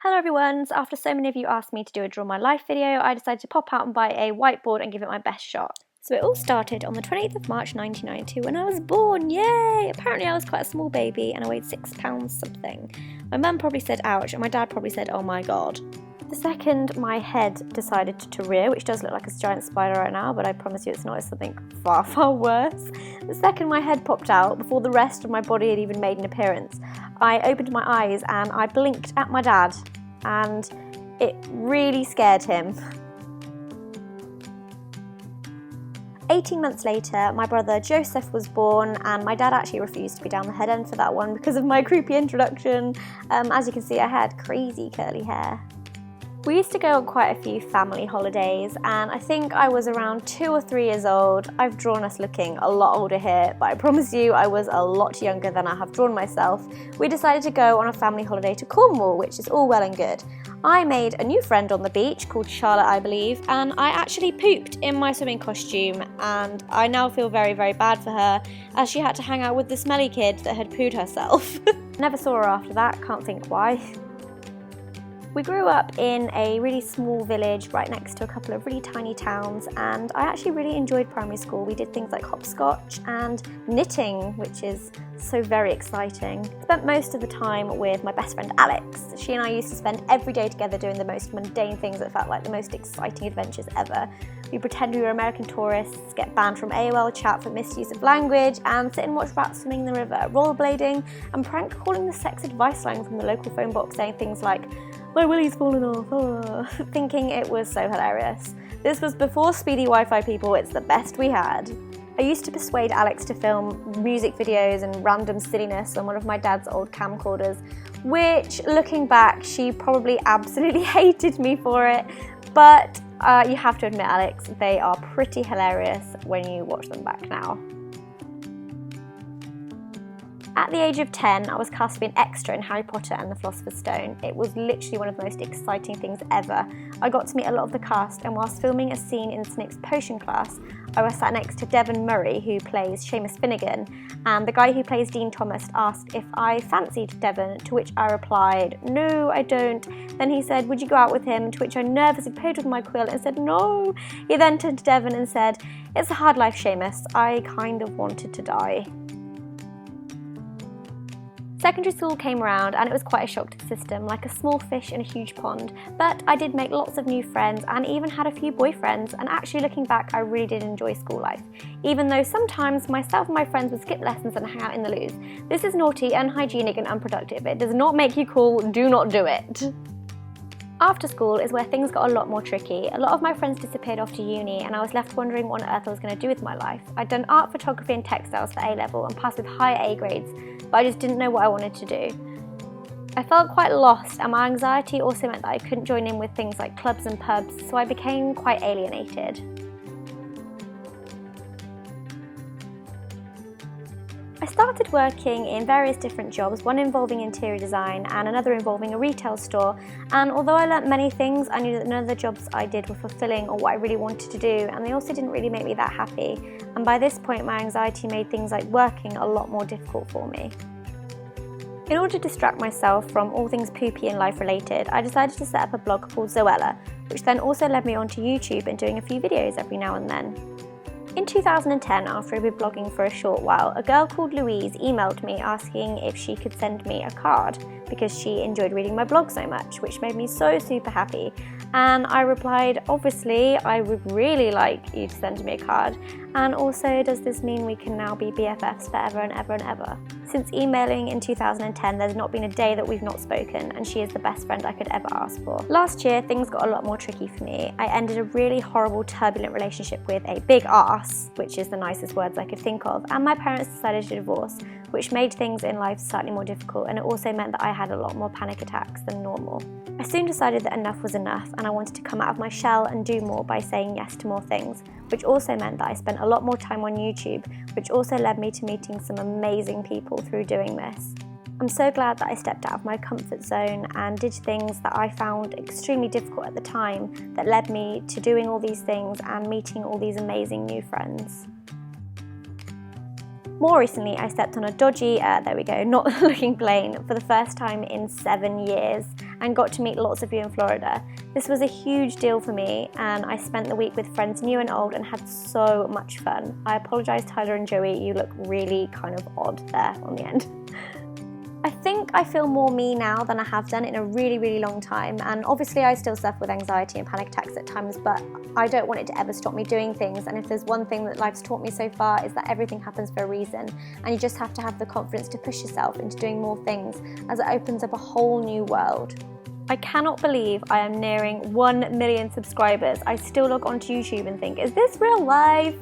Hello everyone, so after so many of you asked me to do a Draw My Life video, I decided to pop out and buy a whiteboard and give it my best shot. So it all started on the 28th of March 1992 when I was born, yay! Apparently I was quite a small baby and I weighed 6 pounds something. My mum probably said ouch and my dad probably said oh my god. The second my head decided to rear, which does look like a giant spider right now, but I promise you it's not, it's something far, far worse. The second my head popped out, before the rest of my body had even made an appearance, I opened my eyes and I blinked at my dad, and it really scared him. 18 months later, my brother Joseph was born, and my dad actually refused to be down the head end for that one because of my creepy introduction. As you can see, I had crazy curly hair. We used to go on quite a few family holidays, and I think I was around 2 or 3 years old. I've drawn us looking a lot older here, but I promise you I was a lot younger than I have drawn myself. We decided to go on a family holiday to Cornwall, which is all well and good. I made a new friend on the beach called Charlotte, I believe, and I actually pooped in my swimming costume, and I now feel very, very bad for her as she had to hang out with the smelly kid that had pooed herself. Never saw her after that, can't think why. We grew up in a really small village right next to a couple of really tiny towns, and I actually really enjoyed primary school. We did things like hopscotch and knitting, which is so very exciting. Spent most of the time with my best friend Alex. She and I used to spend every day together doing the most mundane things that felt like the most exciting adventures ever. We pretend we were American tourists, get banned from AOL chat for misuse of language, and sit and watch rats swimming in the river, rollerblading, and prank calling the sex advice line from the local phone box saying things like, "My willy's fallen off," thinking it was so hilarious. This was before speedy Wi-Fi, people, it's the best we had. I used to persuade Alex to film music videos and random silliness on one of my dad's old camcorders, which, looking back, she probably absolutely hated me for it, but you have to admit, Alex, they are pretty hilarious when you watch them back now. At the age of 10, I was cast to be an extra in Harry Potter and the Philosopher's Stone. It was literally one of the most exciting things ever. I got to meet a lot of the cast, and whilst filming a scene in Snape's potion class, I was sat next to Devon Murray, who plays Seamus Finnegan, and the guy who plays Dean Thomas asked if I fancied Devon, to which I replied, "No, I don't." Then he said, "Would you go out with him?" To which I nervously played with my quill and said, "No." He then turned to Devon and said, "It's a hard life, Seamus. I kind of wanted to die." Secondary school came around and it was quite a shock to the system, like a small fish in a huge pond, but I did make lots of new friends and even had a few boyfriends, and actually looking back I really did enjoy school life, even though sometimes myself and my friends would skip lessons and hang out in the loos. This is naughty, unhygienic and unproductive. It does not make you cool, do not do it. After school is where things got a lot more tricky. A lot of my friends disappeared off to uni and I was left wondering what on earth I was going to do with my life. I'd done art, photography and textiles for A-level and passed with high A grades, but I just didn't know what I wanted to do. I felt quite lost, and my anxiety also meant that I couldn't join in with things like clubs and pubs, so I became quite alienated. I started working in various different jobs, one involving interior design and another involving a retail store, and although I learnt many things, I knew that none of the jobs I did were fulfilling or what I really wanted to do, and they also didn't really make me that happy, and by this point my anxiety made things like working a lot more difficult for me. In order to distract myself from all things poopy and life related, I decided to set up a blog called Zoella, which then also led me onto YouTube and doing a few videos every now and then. In 2010, after I'd been blogging for a short while, a girl called Louise emailed me asking if she could send me a card because she enjoyed reading my blog so much, which made me so super happy. And I replied, obviously, I would really like you to send me a card. And also, does this mean we can now be BFFs forever and ever and ever? Since emailing in 2010, there's not been a day that we've not spoken, and she is the best friend I could ever ask for. Last year, things got a lot more tricky for me. I ended a really horrible, turbulent relationship with a big arse, which is the nicest words I could think of, and my parents decided to divorce, which made things in life slightly more difficult, and it also meant that I had a lot more panic attacks than normal. I soon decided that enough was enough, and I wanted to come out of my shell and do more by saying yes to more things, which also meant that I spent a lot more time on YouTube, which also led me to meeting some amazing people through doing this. I'm so glad that I stepped out of my comfort zone and did things that I found extremely difficult at the time that led me to doing all these things and meeting all these amazing new friends. More recently, I stepped on a dodgy, not looking plane for the first time in 7 years, and got to meet lots of you in Florida. This was a huge deal for me, and I spent the week with friends new and old and had so much fun. I apologise, Tyler and Joey, you look really kind of odd there on the end. I think I feel more me now than I have done in a really, really long time, and obviously I still suffer with anxiety and panic attacks at times, but I don't want it to ever stop me doing things. And if there's one thing that life's taught me so far, is that everything happens for a reason, and you just have to have the confidence to push yourself into doing more things, as it opens up a whole new world. I cannot believe I am nearing 1 million subscribers. I still log onto YouTube and think, is this real life?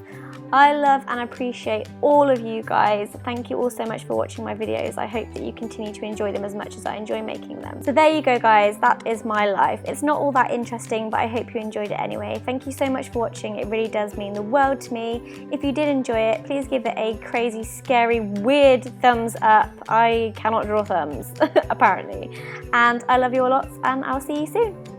I love and appreciate all of you guys. Thank you all so much for watching my videos. I hope that you continue to enjoy them as much as I enjoy making them. So there you go, guys, that is my life. It's not all that interesting, but I hope you enjoyed it anyway. Thank you so much for watching. It really does mean the world to me. If you did enjoy it, please give it a crazy, scary, weird thumbs up. I cannot draw thumbs, apparently. And I love you all lots, and I'll see you soon.